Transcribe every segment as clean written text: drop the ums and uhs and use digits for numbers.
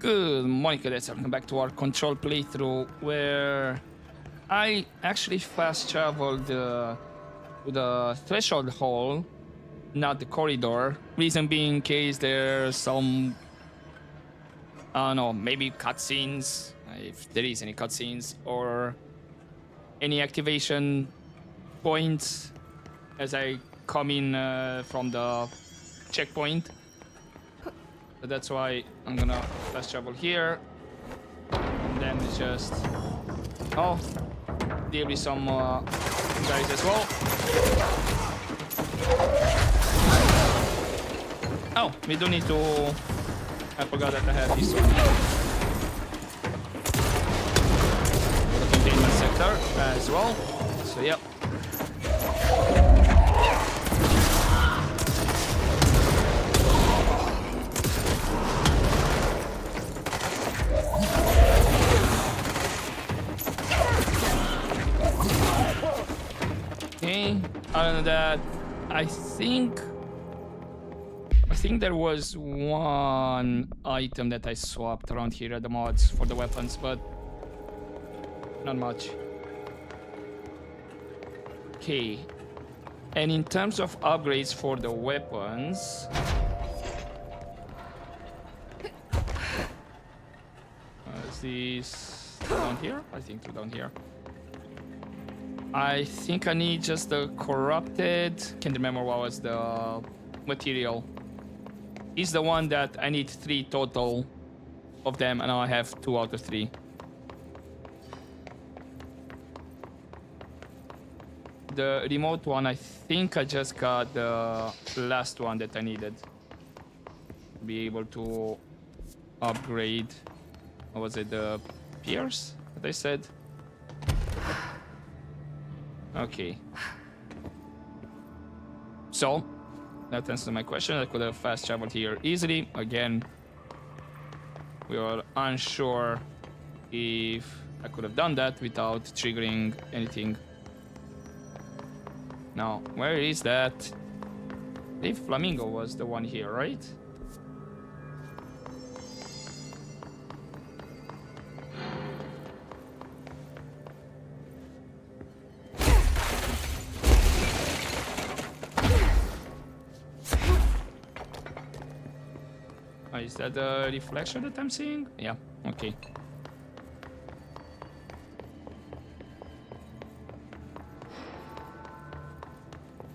Good morning, cadets. Welcome back to our control playthrough, where I actually fast traveled to the threshold hall, not the corridor. Reason being, in case there's some, I don't know, maybe cutscenes, if there is any cutscenes, or any activation points as I come in from the checkpoint. So that's why I'm gonna fast travel here, and then it's just deal with some guys as well. Oh, we do need to. I forgot that I have this one. The containment sector as well. So yep. Okay, other than that, I think there was one item that I swapped around here at the mods for the weapons, but not much. Okay, and in terms of upgrades for the weapons, is this down here? I think they're down here. I think I need just the corrupted. Can't remember what was the material. Is the one that I need 3 total of them, and now I have 2 out of 3. The remote one, I think I just got the last one that I needed to be able to upgrade. What was it? The pierce that I said? Okay. So, that answers my question. I could have fast traveled here easily. Again, we are unsure if I could have done that without triggering anything. Now, where is that? I think Flamingo was the one here, right? Is that the reflection that I'm seeing? Yeah, okay.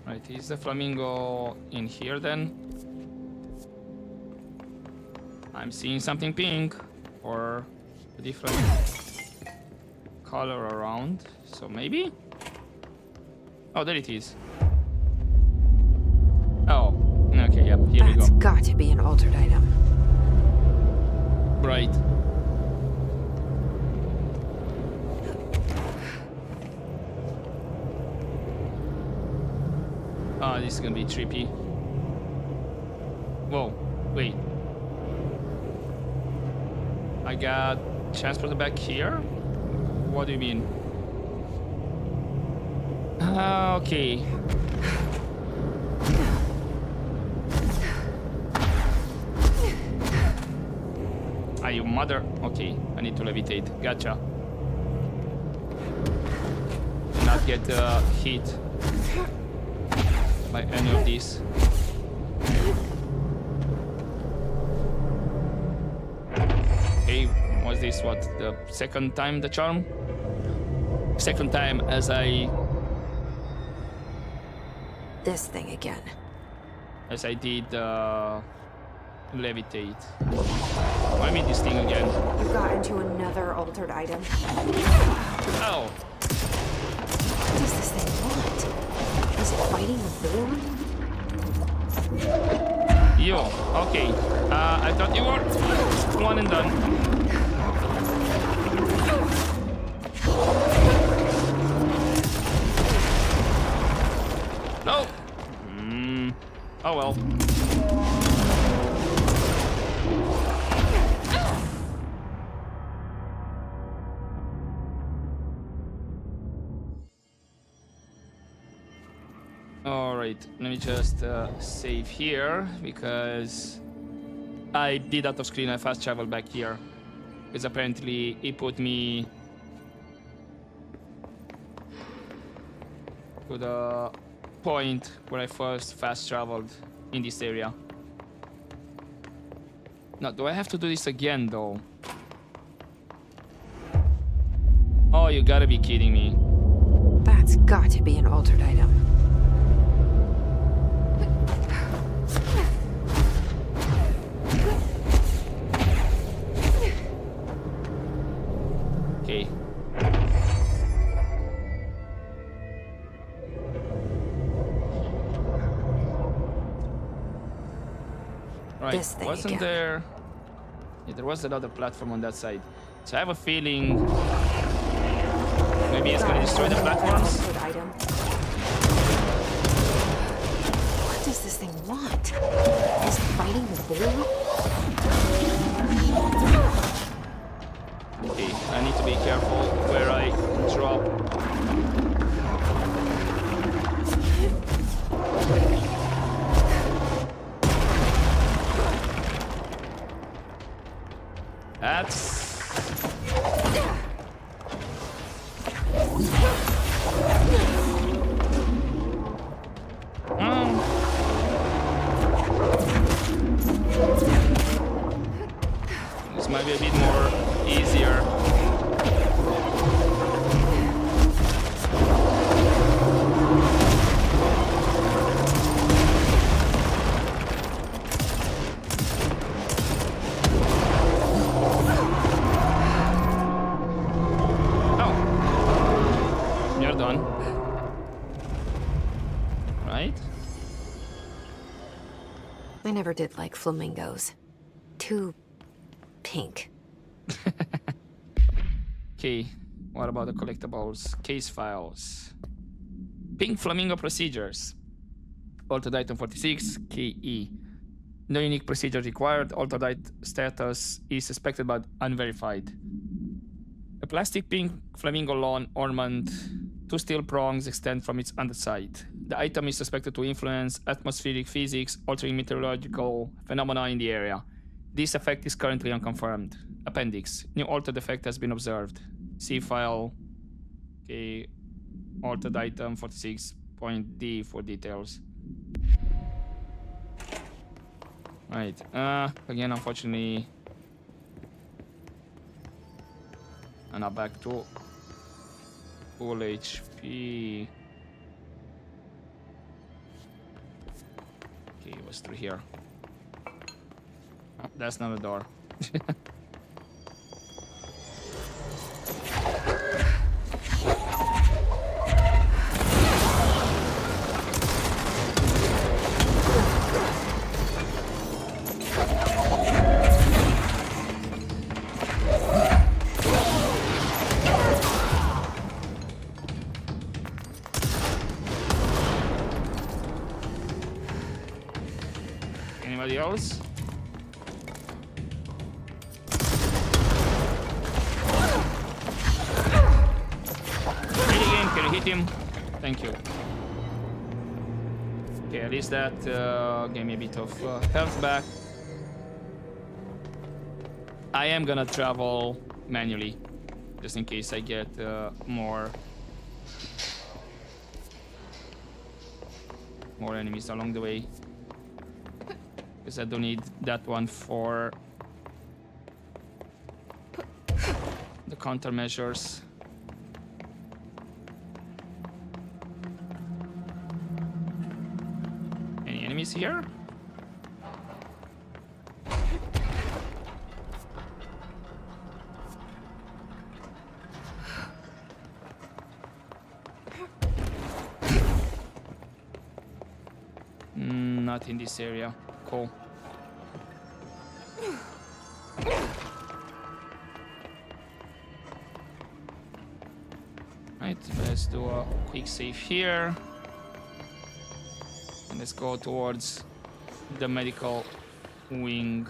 Right, is the Flamingo in here then? I'm seeing something pink or a different color around, so maybe? Oh, there it is. Oh, okay, yeah, here we go. That's got to be an altered item. Right. Ah, this is gonna be trippy. Whoa, wait. I got transported back here? What do you mean? Okay. Are you mother? Okay, I need to levitate. Gotcha. Not get hit by any of these. Okay, was this what? The second time the charm? Second time as I... This thing again. As I did levitate. I mean this thing again. You got into another altered item. Oh. What does this thing want? Is it fighting the Thur? You. Okay. I thought you were one and done. No. Oh well. Alright, let me just save here, because I did out of screen. I fast travel back here because apparently it put me to the point where I first fast traveled in this area. Now, do I have to do this again though? Oh, you gotta be kidding me. That's got to be an altered item. Okay. Right, This thing wasn't again. there... Yeah, there was another platform on that side. So I have a feeling maybe it's gonna destroy the platforms. Altered item. What does this thing want? Is it fighting the bull? Okay, I need to be careful where I drop. That's... This might be a bit more easier. Oh. You're done. Right? I never did like flamingos. Too pink. Okay, what about the collectibles? Case files. Pink Flamingo procedures. Altered item 46, KE. No unique procedure required. Altered item status is suspected but unverified. A plastic pink flamingo lawn ornament. 2 steel prongs extend from its underside. The item is suspected to influence atmospheric physics, altering meteorological phenomena in the area. This effect is currently unconfirmed. Appendix. New altered effect has been observed. See file. Okay. Altered item 46.d for details. Right. Again, unfortunately, I'm not back to full HP. Okay, it was through here. Oh, that's not a door. Anybody else? Really game, can you hit him? Thank you. Okay, at least that gave me a bit of health back. I am gonna travel manually, just in case I get more enemies along the way. Because I don't need that one for the countermeasures. Any enemies here? Not in this area. Cool. Right, let's do a quick save here. And let's go towards the medical wing.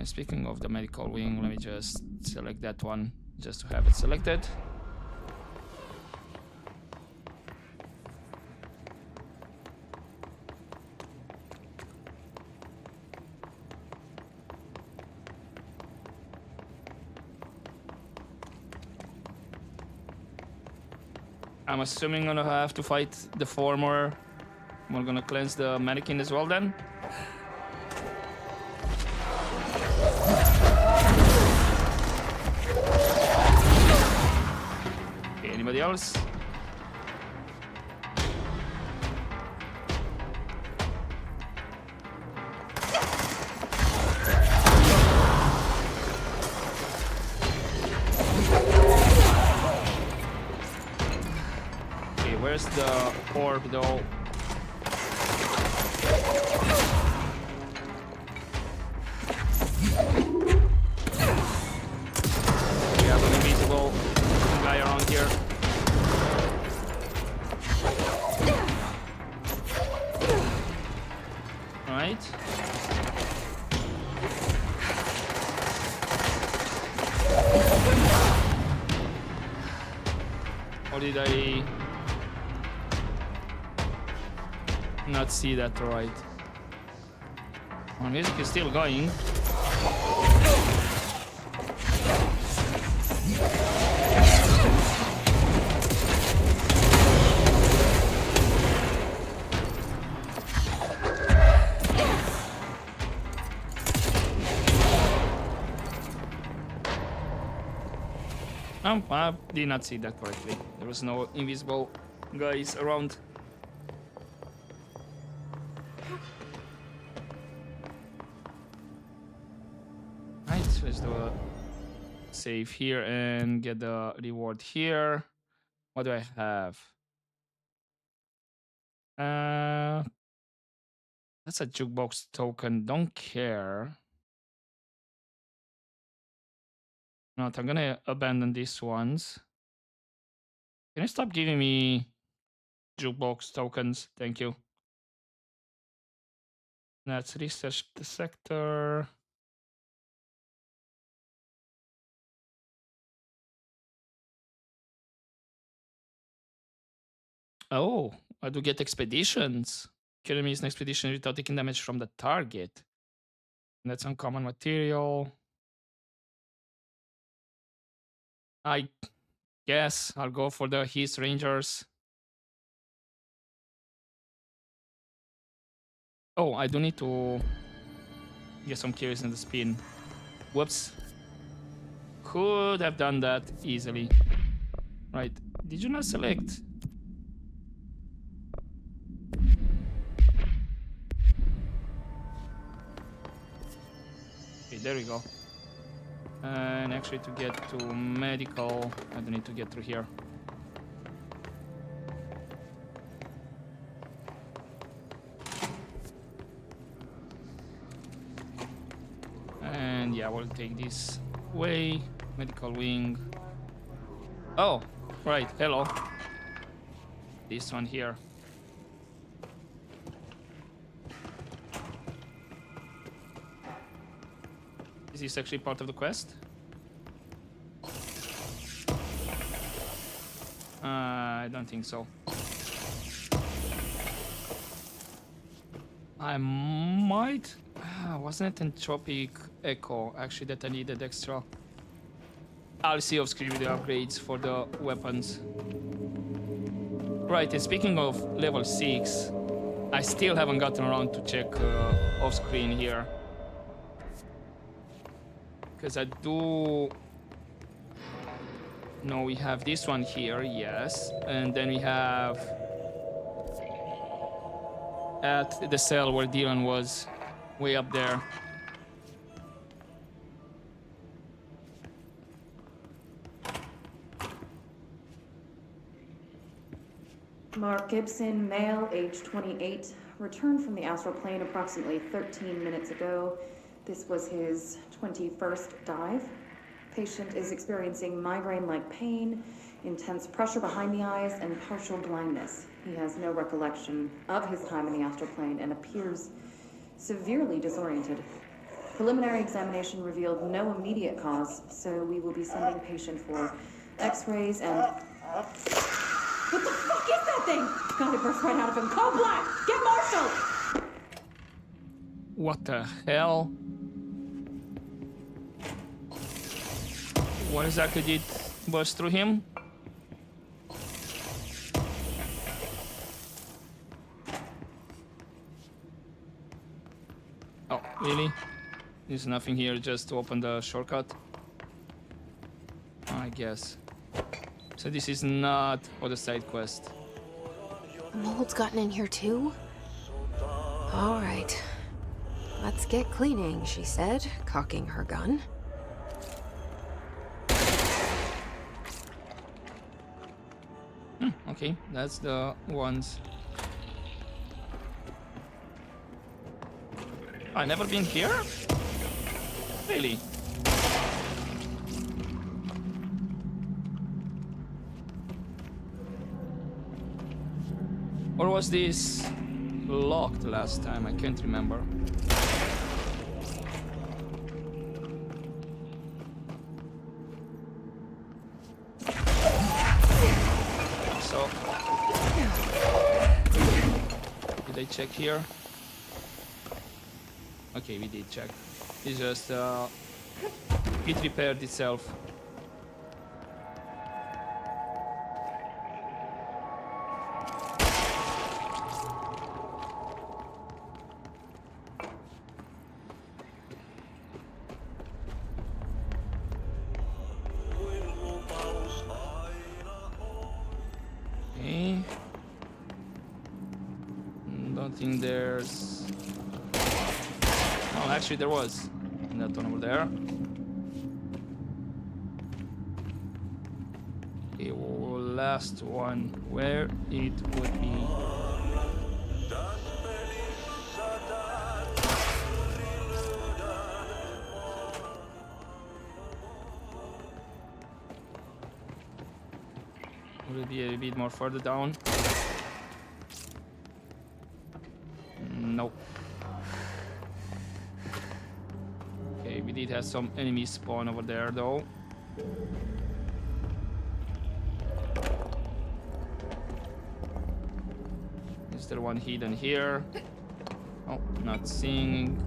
Speaking of the medical wing, let me just select that one just to have it selected. I'm assuming I'm gonna have to fight the former. We're gonna cleanse the mannequin as well then. Okay, anybody else? Where's the orb though? We have an invisible guy around here. Right. Or did I not see that right? Well, music is still going. I did not see that correctly. There was no invisible guys around. Let's do a save here and get the reward here. What do I have? That's a jukebox token. Don't care. Not. I'm gonna abandon these ones. Can you stop giving me jukebox tokens? Thank you. Let's research the sector. Oh, I do get expeditions. Kill enemies in expedition without taking damage from the target. That's uncommon material. I guess I'll go for the His Rangers. Oh, I do need to get some kills in the spin. Whoops. Could have done that easily. Right. Did you not select? Okay, there we go. And actually to get to medical, I don't need to get through here. And yeah, we'll take this way. Medical wing. Oh, right, hello. This one here. Is this actually part of the quest? I don't think so. I might... wasn't it Entropic Echo actually that I needed extra? I'll see off screen with the upgrades for the weapons. Right, and speaking of level 6, I still haven't gotten around to check off screen here. Because I do know we have this one here, yes. And then we have at the cell where Dylan was, way up there. Mark Gibson, male, age 28, returned from the astral plane approximately 13 minutes ago. This was his 21st dive. Patient is experiencing migraine-like pain, intense pressure behind the eyes, and partial blindness. He has no recollection of his time in the astral plane and appears severely disoriented. Preliminary examination revealed no immediate cause, so we will be sending patient for x-rays and... What the fuck is that thing? God, it burst right out of him. Call Black! Get Marshall! What the hell? What exactly did burst through him? Oh, really? There's nothing here just to open the shortcut? I guess. So this is not for the side quest. Mold's gotten in here too? All right. Let's get cleaning, she said, cocking her gun. Okay, that's the ones. I never been here? Really? Or was this locked last time? I can't remember. So, did I check here? Okay, we did check. It's just it repaired itself. Okay. Don't think there's. Oh, actually, there was. That one over there. Okay, well, last one. Where it would be. Would it be a bit more further down? Nope. Okay, we did have some enemies spawn over there though. Is there one hidden here? Oh, not seeing.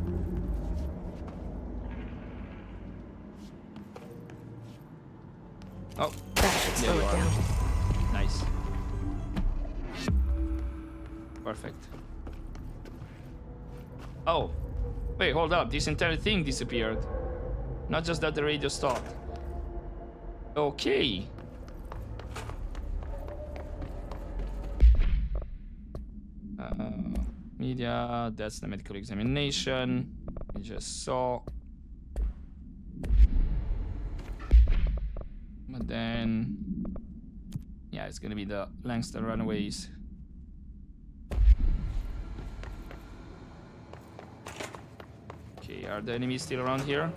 Oh, That should there slow you it are. down. Nice. Perfect. Oh, wait, hold up. This entire thing disappeared. Not just that the radio stopped. Okay. Media, that's the medical examination. We just saw. But then, yeah, it's gonna be the Langston Runaways. Okay, are the enemies still around here?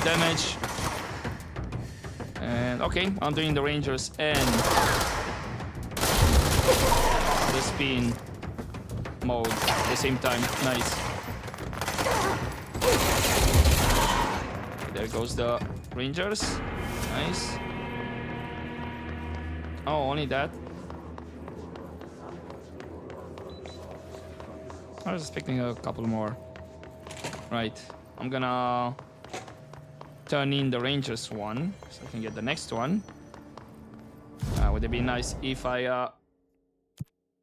Damage. And okay, I'm doing the Rangers and the spin mode at the same time. Nice. There goes the Rangers. Nice. Oh, only that. I was expecting a couple more. Right. I'm gonna turn in the Rangers one, so I can get the next one. Would it be nice if I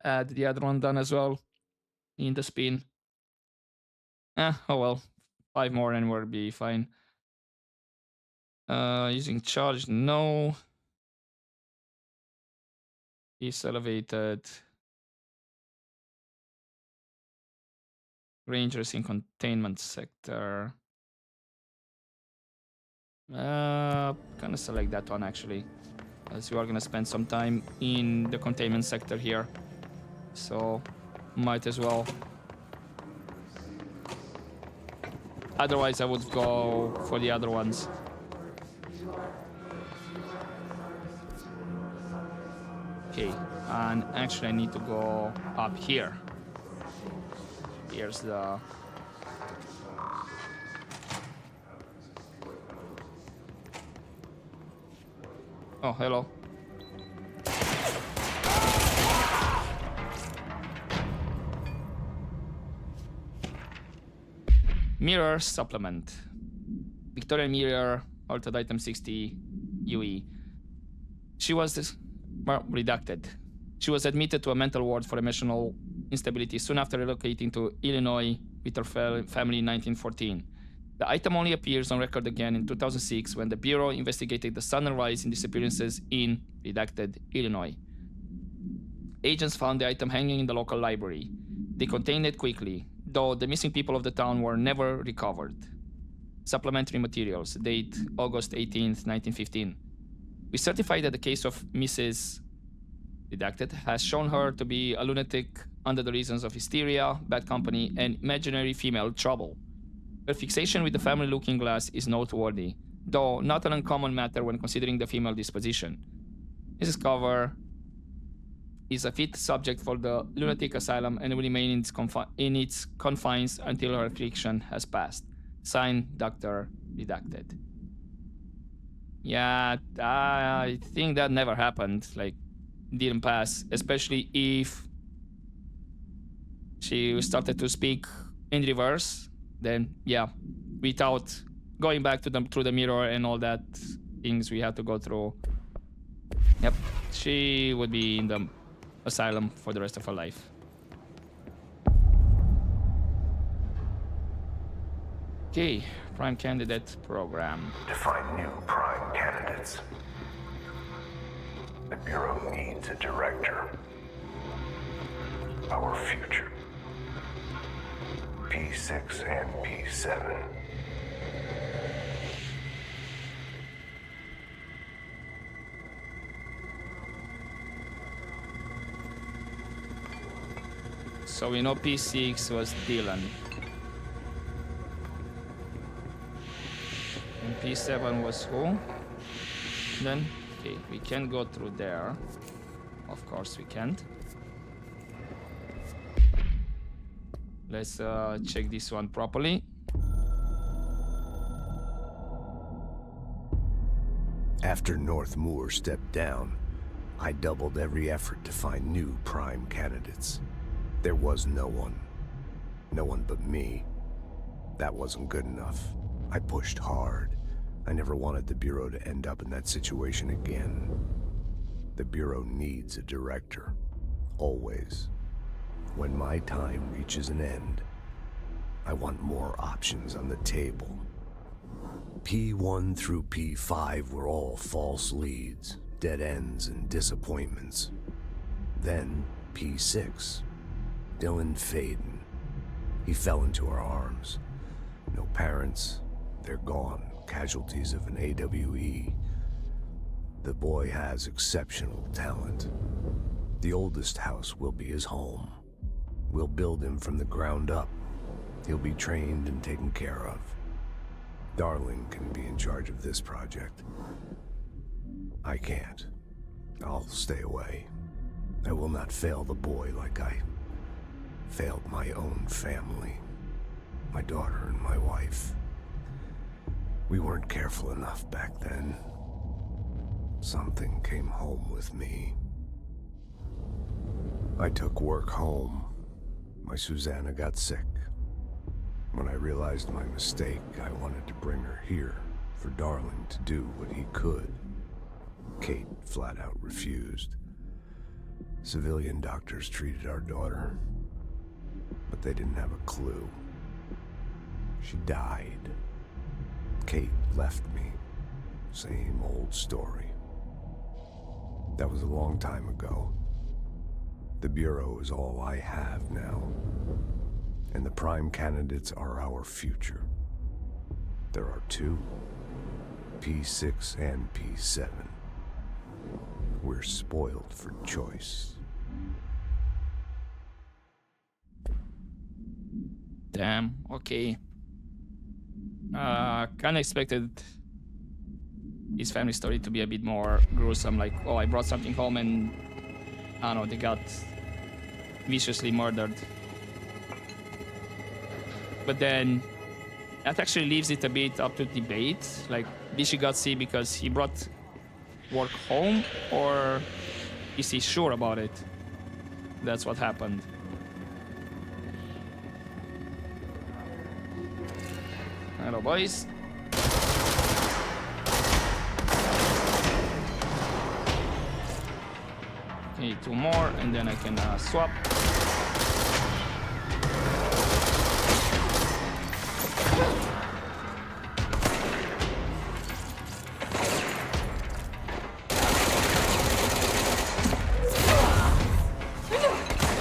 add the other one done as well in the spin? Oh well, 5 more and we'll be fine. Using charge, no. Is elevated. Rangers in containment sector. Gonna select that one actually, as we are gonna spend some time in the containment sector here, so might as well. Otherwise I would go for the other ones. Okay, and actually I need to go up here. Here's the Oh, hello. Mirror supplement. Victorian mirror, altered item 60 UE. She was redacted. She was admitted to a mental ward for emotional instability soon after relocating to Illinois with her family in 1914. The item only appears on record again in 2006 when the Bureau investigated the sudden rise in disappearances in redacted Illinois. Agents found the item hanging in the local library. They contained it quickly, though the missing people of the town were never recovered. Supplementary materials, date August 18th, 1915. We certify that the case of Mrs. Redacted has shown her to be a lunatic under the reasons of hysteria, bad company, and imaginary female trouble. Her fixation with the family looking glass is noteworthy, though not an uncommon matter when considering the female disposition. Mrs. Cover is a fit subject for the lunatic asylum and will remain in its confines until her affliction has passed. Signed, Dr. Redacted. Yeah, I think that never happened. Like, didn't pass, especially if she started to speak in reverse. Then, yeah, without going back to through the mirror and all that things we had to go through. Yep, she would be in the asylum for the rest of her life. Okay, prime candidate program. Define new prime candidates. The Bureau needs a director. Our future. P6 and P7. So we know P6 was Dylan. And P7 was who? Then, okay, we can't go through there. Of course we can't. Let's check this one properly. After North Moore stepped down, I doubled every effort to find new prime candidates. There was no one. No one but me. That wasn't good enough. I pushed hard. I never wanted the Bureau to end up in that situation again. The Bureau needs a director. Always. When my time reaches an end, I want more options on the table. P1 through P5 were all false leads, dead ends, and disappointments. Then P6. Dylan Faden. He fell into our arms. No parents. They're gone. Casualties of an AWE. The boy has exceptional talent. The oldest house will be his home. We'll build him from the ground up. He'll be trained and taken care of. Darling can be in charge of this project. I can't. I'll stay away. I will not fail the boy like I failed my own family. My daughter and my wife. We weren't careful enough back then. Something came home with me. I took work home. My Susanna got sick. When I realized my mistake, I wanted to bring her here for Darling to do what he could. Kate flat out refused. Civilian doctors treated our daughter, but they didn't have a clue. She died. Kate left me. Same old story. That was a long time ago. The Bureau is all I have now. And the prime candidates are our future. There are two. P6 and P7. We're spoiled for choice. Damn, okay. Kinda expected his family story to be a bit more gruesome, like, oh, I brought something home and, I don't know, they got viciously murdered. But then, that actually leaves it a bit up to debate. Like, did she got sick because he brought work home, or is he sure about it? That's what happened. Hello, boys. Okay, 2 more, and then I can swap.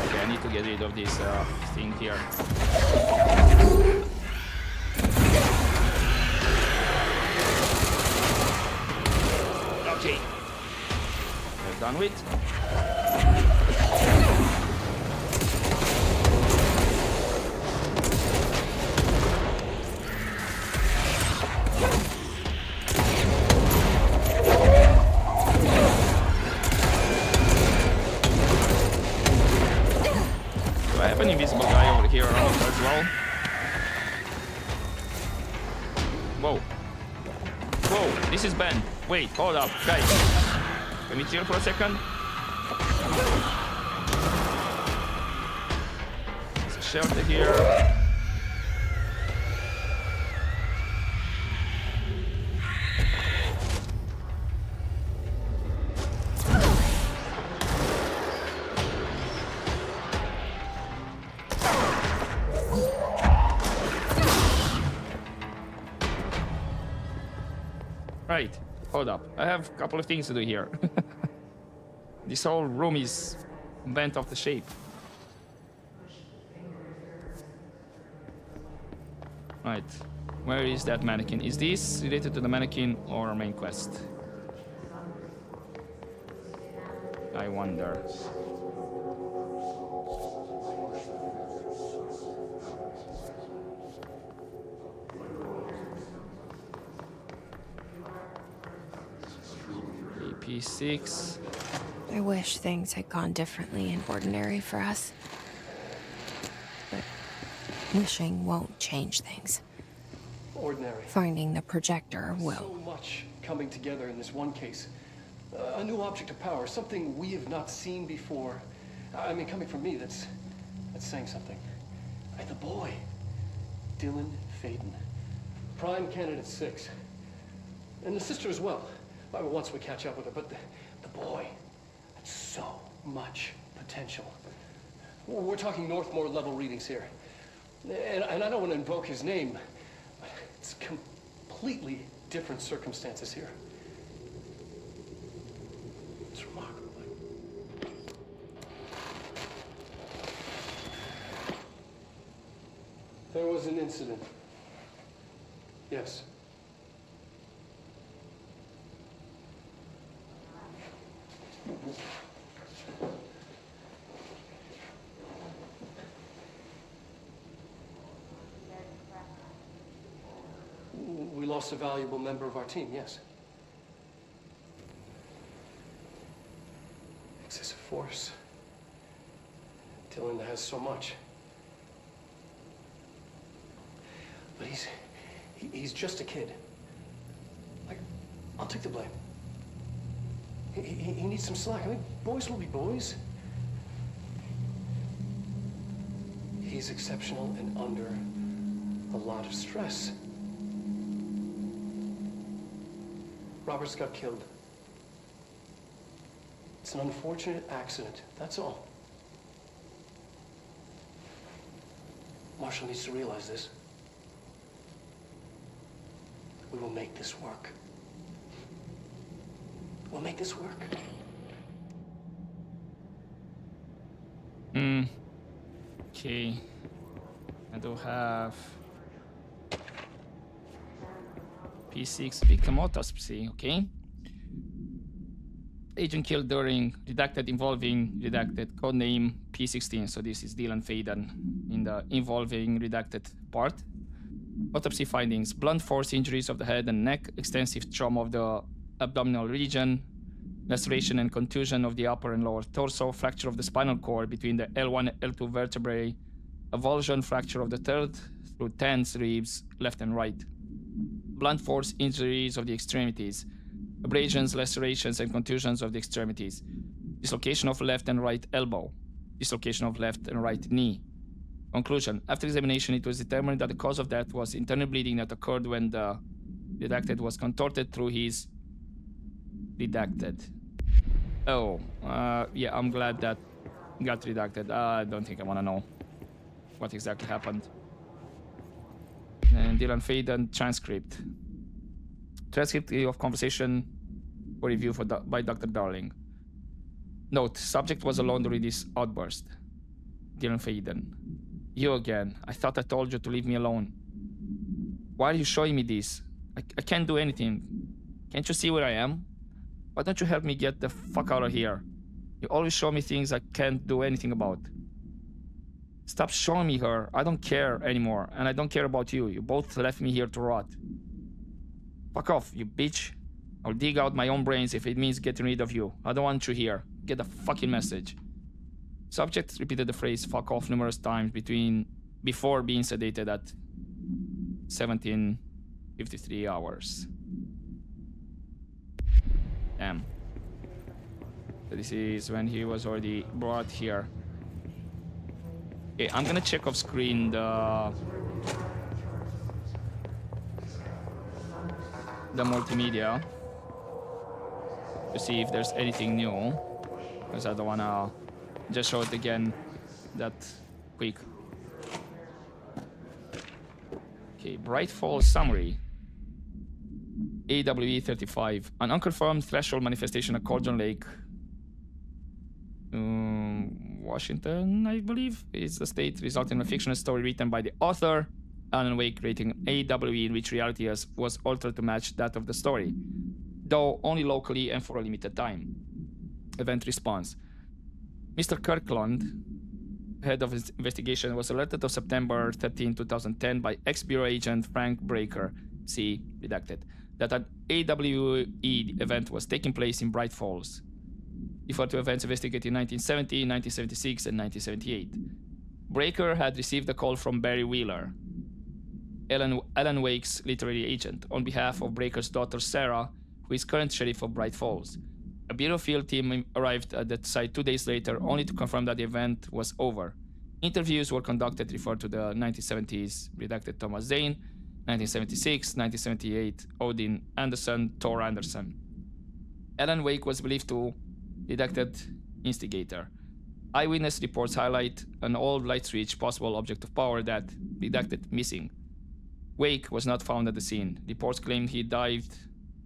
Okay, I need to get rid of this thing here. Okay, we're done with. Do I have an invisible guy over here around as well? Whoa. Whoa, this is Ben. Wait, hold up, guys. Can we chill for a second? There's a shelter here. Right, hold up. I have a couple of things to do here. This whole room is bent off the shape. Right, where is that mannequin? Is this related to the mannequin or our main quest? I wonder. AP6. I wish things had gone differently in Ordinary for us. But wishing won't change things. Ordinary. Finding the projector will. So much coming together in this one case. A new object of power, something we have not seen before. I mean, coming from me, that's saying something. The boy, Dylan Faden, prime candidate 6, and the sister as well. Once we catch up with her, but the boy, that's so much potential. We're talking Northmore level readings here, and I don't want to invoke his name, but it's completely different circumstances here. It's remarkable. There was an incident. Yes. We lost a valuable member of our team, yes. Excessive force. Dylan has so much. But he's just a kid. Like, I'll take the blame. He needs some slack. I mean, boys will be boys. He's exceptional and under a lot of stress. Robert's got killed. It's an unfortunate accident, that's all. Marshall needs to realize this. We will make this work. We'll make this work. Okay. I do have P6 victim autopsy, okay. Agent killed during redacted involving redacted codename P16, so this is Dylan Faden in the involving redacted part. Autopsy findings: blunt force injuries of the head and neck, extensive trauma of the abdominal region, laceration and contusion of the upper and lower torso, fracture of the spinal cord between the L1 and L2 vertebrae, avulsion fracture of the third through tens, ribs, left and right. Blunt force injuries of the extremities, abrasions, lacerations, and contusions of the extremities, dislocation of left and right elbow, dislocation of left and right knee. Conclusion. After examination, it was determined that the cause of death was internal bleeding that occurred when the redacted was contorted through his redacted. Oh, yeah, I'm glad that got redacted. I don't think I want to know what exactly happened. And Dylan Faden transcript. Transcript of conversation for review by Dr. Darling. Note, subject was alone during this outburst. Dylan Faden. You again. I thought I told you to leave me alone. Why are you showing me this? I can't do anything. Can't you see where I am? Why don't you help me get the fuck out of here? You always show me things I can't do anything about. Stop showing me her. I don't care anymore, and I don't care about you. You both left me here to rot. Fuck off, you bitch. I'll dig out my own brains if it means getting rid of you. I don't want you here. Get the fucking message. Subject repeated the phrase fuck off numerous times before being sedated at 17:53 hours. Damn. So this is when he was already brought here. Okay, I'm gonna check off screen the multimedia to see if there's anything new, because I don't wanna just show it again that quick. Okay, Bright Falls summary. AWE 35. An unconfirmed threshold manifestation at Cauldron Lake, Washington, I believe, is the state, resulting in a fictional story written by the author, Alan Wake, creating AWE in which reality was altered to match that of the story, though only locally and for a limited time. Event response. Mr. Kirkland, head of investigation, was alerted on September 13, 2010 by ex-bureau agent Frank Breaker, see redacted, that an AWE event was taking place in Bright Falls. Referred to events investigated in 1970, 1976, and 1978. Breaker had received a call from Barry Wheeler, Alan Wake's literary agent, on behalf of Breaker's daughter Sarah, who is current sheriff of Bright Falls. A Bureau field team arrived at the site 2 days later, only to confirm that the event was over. Interviews were conducted, referred to the 1970s redacted Thomas Zane, 1976, 1978 Odin Anderson, Thor Anderson. Alan Wake was believed to redacted instigator. Eyewitness reports highlight an old light switch, possible object of power, that redacted missing. Wake was not found at the scene. Reports claimed he dived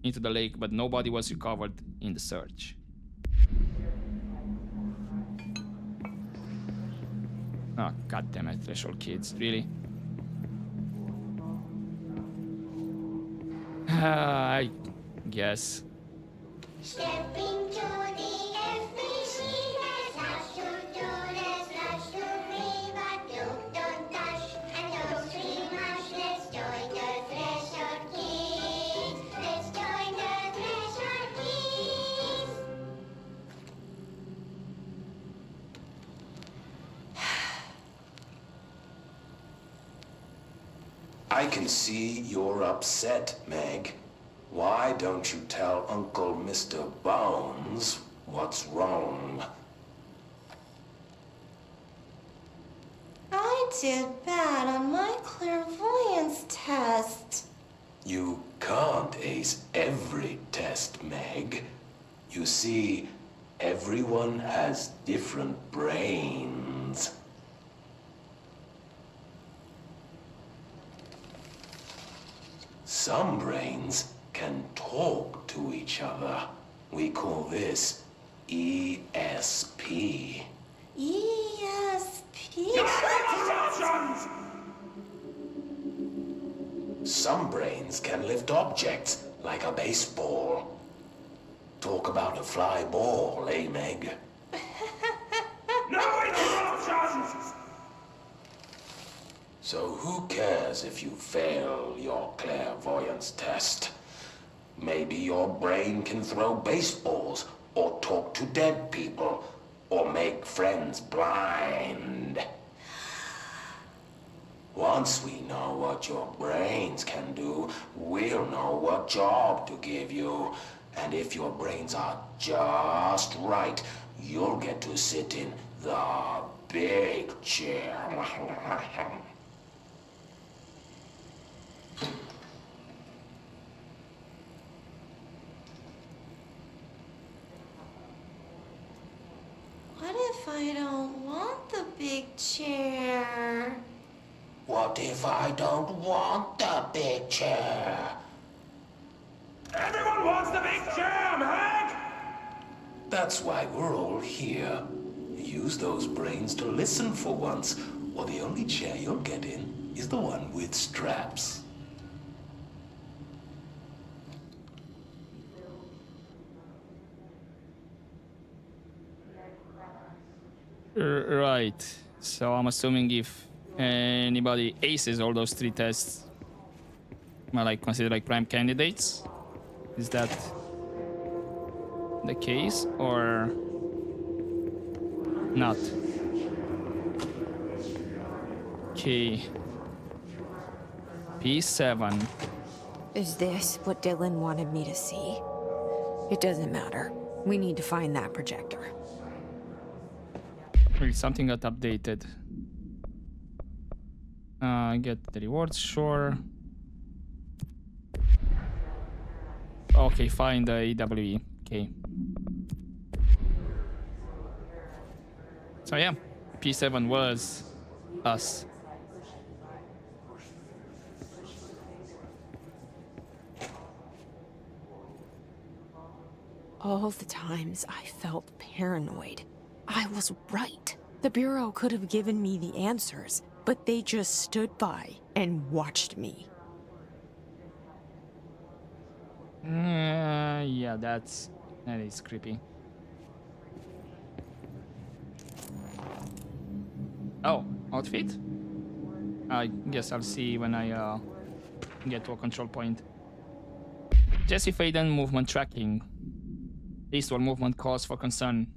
into the lake, but nobody was recovered in the search. Oh, goddammit, Threshold kids, really? I guess. Stepping to the FBC, there's lots to do, there's lots to read, but don't dash and don't scream much. Let's join the Threshold Kids. Let's join the Threshold Kids. I can see you're upset, Meg. Why don't you tell Uncle Mr. Bones what's wrong? I did bad on my clairvoyance test. You can't ace every test, Meg. You see, everyone has different brains. Some brains can talk to each other. We call this ESP. ESP? Some brains can lift objects like a baseball. Talk about a fly ball, eh, Meg? No interruptions! So who cares if you fail your clairvoyance test? Maybe your brain can throw baseballs, or talk to dead people, or make friends blind. Once we know what your brains can do, we'll know what job to give you. And if your brains are just right, you'll get to sit in the big chair. What if I don't want the big chair? What if I don't want the big chair? Everyone wants the big chair, Meg! That's why we're all here. Use those brains to listen for once, or the only chair you'll get in is the one with straps. Right. So I'm assuming if anybody aces all those 3 tests, are like considered like prime candidates. Is that the case or not? Okay. P7. Is this what Dylan wanted me to see? It doesn't matter. We need to find that projector. Wait, something got updated. Get the rewards, sure. Okay, find the AWE. Okay. So yeah, P7 was us. All the times I felt paranoid, I was right. The Bureau could have given me the answers, but they just stood by and watched me. Yeah, that is creepy. Oh, outfit? I guess I'll see when I get to a control point. Jesse Faden movement tracking. Eastward movement cause for concern.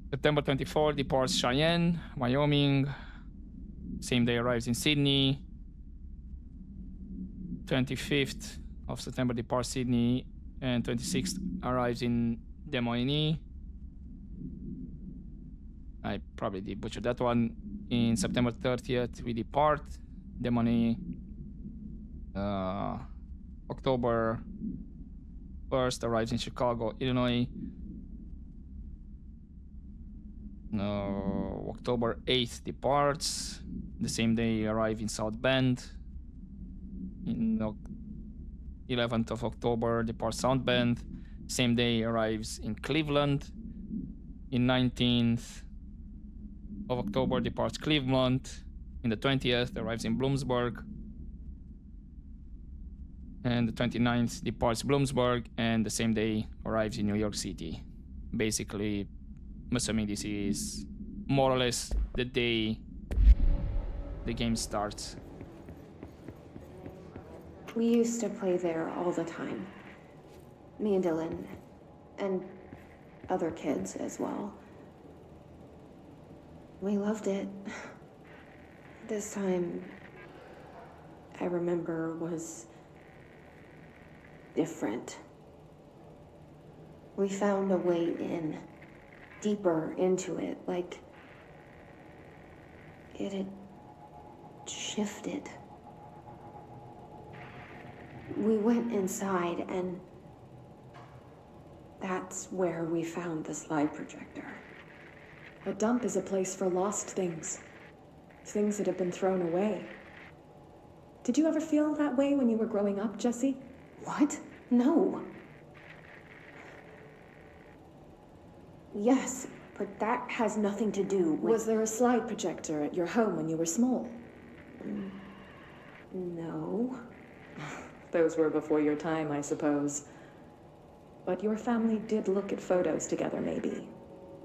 September 24, departs Cheyenne, Wyoming. Same day arrives in Sydney. 25th of September departs Sydney, and 26th arrives in Des Moines. I probably did butcher that one. In September 30th, we depart Des Moines. October 1st arrives in Chicago, Illinois. October 8th departs. The same day arrive in South Bend. In 11th of October departs South Bend. Same day arrives in Cleveland. In 19th of October departs Cleveland. In the 20th arrives in Bloomsburg. And the 29th departs Bloomsburg, and the same day arrives in New York City. Basically, I'm assuming this is more or less the day the game starts. We used to play there all the time. Me and Dylan, and other kids as well. We loved it. This time, I remember, was different. We found a way in, deeper into it, like it had shifted. We went inside, and that's where we found the slide projector. A dump is a place for lost things. Things that have been thrown away. Did you ever feel that way when you were growing up, Jesse? What? No. Yes, but that has nothing to do with... Was there a slide projector at your home when you were small? No. Those were before your time, I suppose. But your family did look at photos together, maybe.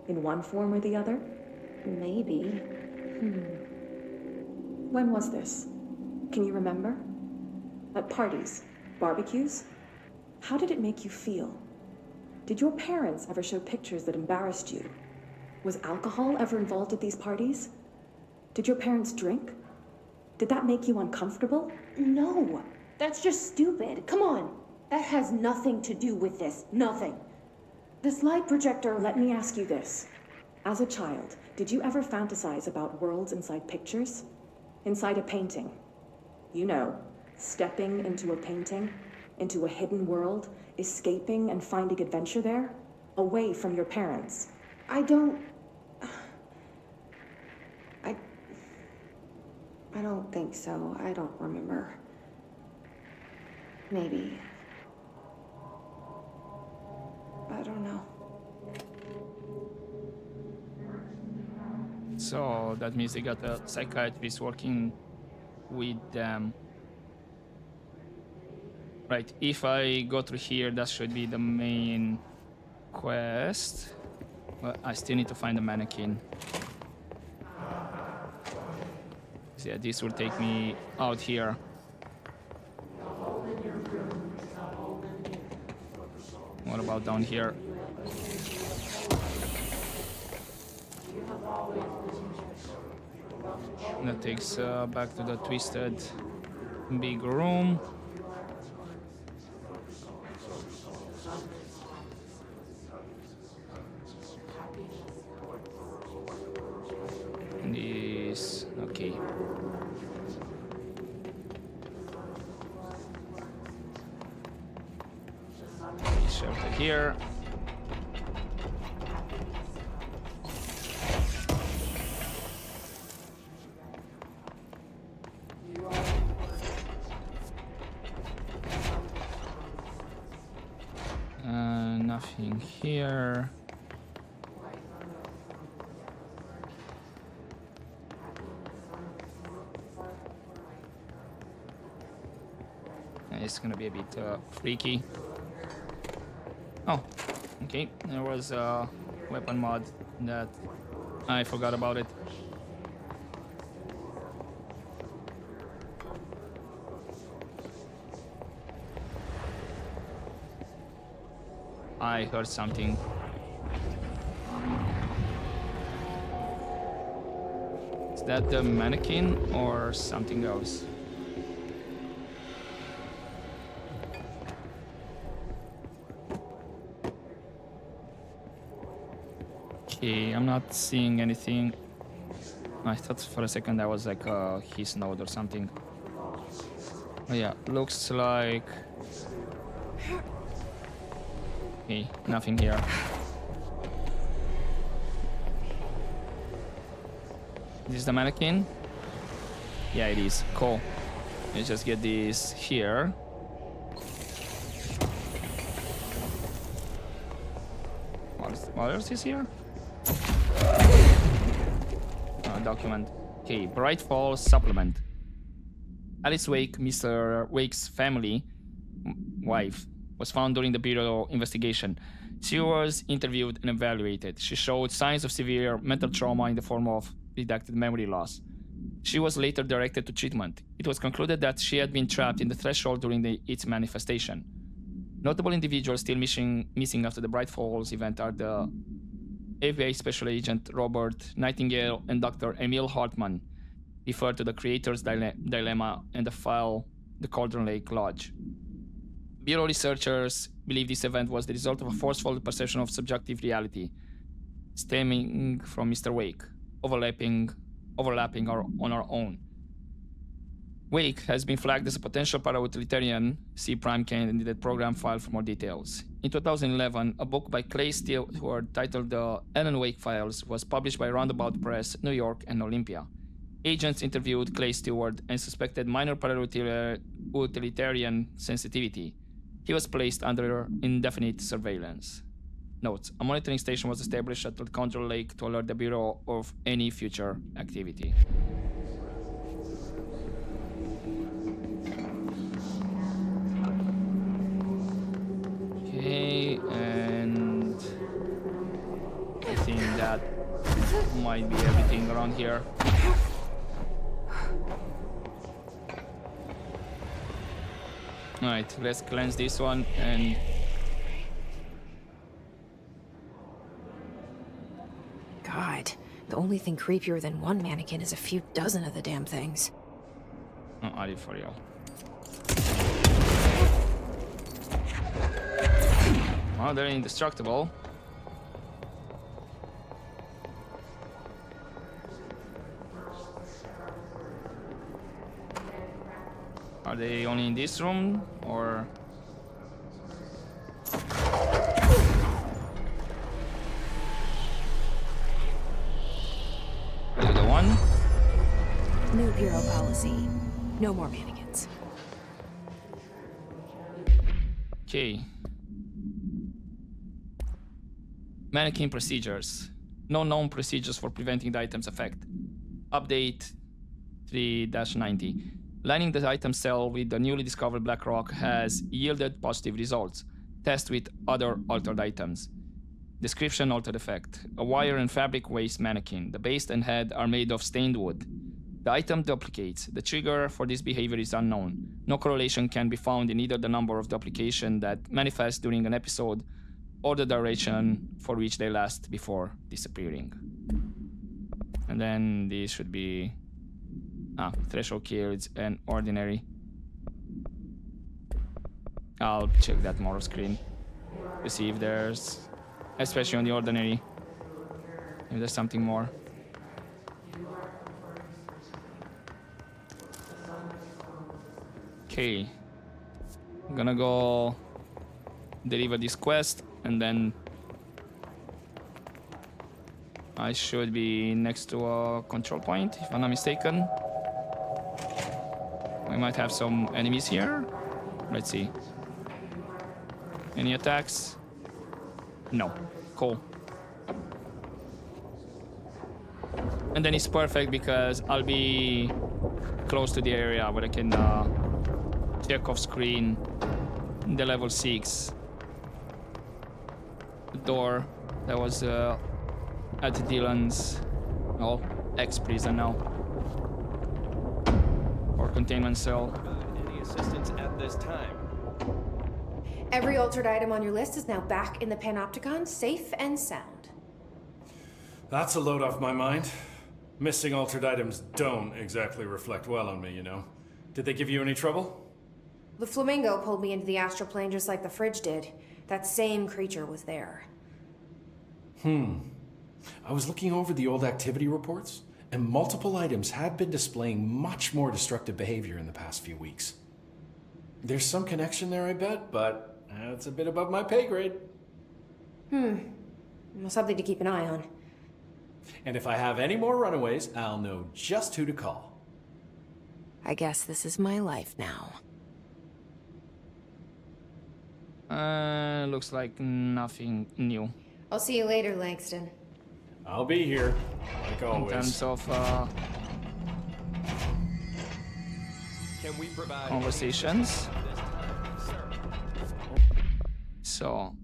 In one form or the other? Maybe. When was this? Can you remember? At parties? Barbecues? How did it make you feel? Did your parents ever show pictures that embarrassed you? Was alcohol ever involved at these parties? Did your parents drink? Did that make you uncomfortable? No, That's just stupid. Come on. That has nothing to do with this. Nothing. This light projector, let me ask you this. As a child, did you ever fantasize about worlds inside pictures? Inside a painting? You know, stepping into a painting, into a hidden world, escaping and finding adventure there, away from your parents. I don't think so. I don't remember. Maybe. I don't know. So that means they got a psychiatrist working with them. Right, if I go through here, that should be the main quest. But I still need to find the mannequin. So yeah, this will take me out here. What about down here? That takes back to the twisted big room. This, okay. Shelter here. Nothing here. It's gonna be a bit freaky. Oh, okay. There was a weapon mod that I forgot about it. I heard something. Is that the mannequin or something else? Okay, I'm not seeing anything. I thought for a second that was like his node or something. Oh yeah, looks like... Okay, nothing here. This is the mannequin? Yeah, it is. Cool. Let's just get this here. What else is here? Document. Okay, Bright Falls supplement. Alice Wake, Mr. Wake's family wife, was found during the Bureau investigation. She was interviewed and evaluated. She showed signs of severe mental trauma in the form of reduced memory loss. She was later directed to treatment. It was concluded that she had been trapped in the threshold during its manifestation. Notable individuals still missing after the Bright Falls event are the FBI Special Agent Robert Nightingale and Dr. Emil Hartman, referred to the Creator's Dilemma and the file The Cauldron Lake Lodge. Bureau researchers believe this event was the result of a forceful perception of subjective reality, stemming from Mr. Wake, overlapping on our own. Wake has been flagged as a potential para-utilitarian C-Prime candidate program. File for more details. In 2011, a book by Clay Stewart titled The Alan Wake Files was published by Roundabout Press, New York, and Olympia. Agents interviewed Clay Stewart and suspected minor para-utilitarian sensitivity. He was placed under indefinite surveillance. Notes: a monitoring station was established at the Cauldron Lake to alert the Bureau of any future activity. Okay, and I think that might be everything around here. Alright, let's cleanse this one and... God, the only thing creepier than one mannequin is a few dozen of the damn things. Oh, are you for real? Oh, they're indestructible. Are they only in this room, or...? Are you the one? New Bureau policy. No more mannequins. Okay. Mannequin procedures. No known procedures for preventing the item's effect. Update 3-90. Lining the item cell with the newly discovered black rock has yielded positive results. Test with other altered items. Description: altered effect. A wire and fabric waste mannequin. The base and head are made of stained wood. The item duplicates. The trigger for this behavior is unknown. No correlation can be found in either the number of duplication that manifests during an episode or the duration for which they last before disappearing. And then these should be threshold kills and ordinary. I'll check that more screen to see if there's, especially on the ordinary, if there's something more. Okay, I'm gonna go deliver this quest, and then I should be next to a control point, if I'm not mistaken. We might have some enemies here. Let's see. Any attacks? No. Cool. And then it's perfect because I'll be close to the area where I can check off screen the level 6 door that was at Dylan's, ex-prison now, or containment cell. Any assistance at this time? Every altered item on your list is now back in the Panopticon, safe and sound. That's a load off my mind. Missing altered items don't exactly reflect well on me, you know. Did they give you any trouble? The Flamingo pulled me into the astral plane just like the fridge did. That same creature was there. I was looking over the old activity reports, and multiple items have been displaying much more destructive behavior in the past few weeks. There's some connection there, I bet, but it's a bit above my pay grade. Well, something to keep an eye on. And if I have any more runaways, I'll know just who to call. I guess this is my life now. Looks like nothing new. I'll see you later, Langston. I'll be here, like In always. terms of Can we provide conversations. any assistance at this time, sir? So,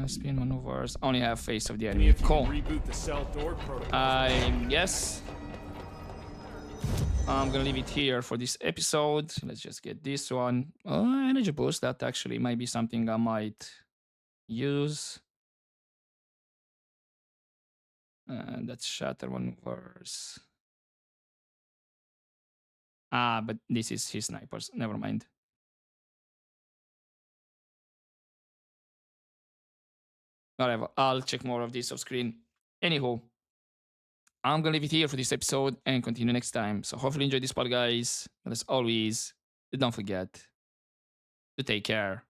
spin maneuvers. Only have face of the enemy. Cool. Reboot the cell door protocol. I guess I'm gonna leave it here for this episode. Let's just get this one. Energy boost. That actually might be something I might use. And that's shatter maneuvers. But this is his snipers. Never mind. Whatever. I'll check more of this off screen. Anywho, I'm gonna leave it here for this episode and continue next time. So hopefully you enjoyed this part, guys. And as always, don't forget to take care.